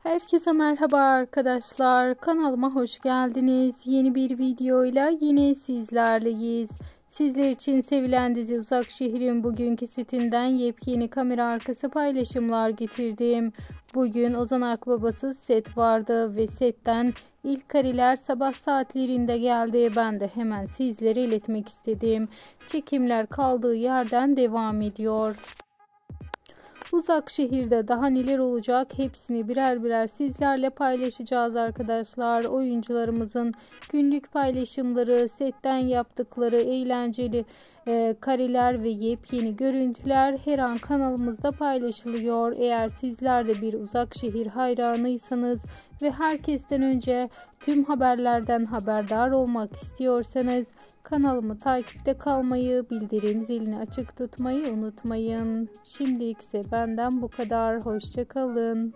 Herkese merhaba arkadaşlar. Kanalıma hoş geldiniz. Yeni bir videoyla yine sizlerleyiz. Sizler için sevilen dizi Uzak Şehir'in bugünkü setinden yepyeni kamera arkası paylaşımlar getirdim. Bugün Ozan Akbaba'sız set vardı ve setten ilk kareler sabah saatlerinde geldi. Ben de hemen sizlere iletmek istedim. Çekimler kaldığı yerden devam ediyor. Uzak Şehir'de daha neler olacak hepsini birer birer sizlerle paylaşacağız arkadaşlar. Oyuncularımızın günlük paylaşımları, setten yaptıkları eğlenceli kareler ve yepyeni görüntüler her an kanalımızda paylaşılıyor. Eğer sizler de bir Uzak Şehir hayranıysanız ve herkesten önce tüm haberlerden haberdar olmak istiyorsanız kanalımı takipte kalmayı, bildirim zilini açık tutmayı unutmayın. Şimdilik ise benden bu kadar. Hoşça kalın.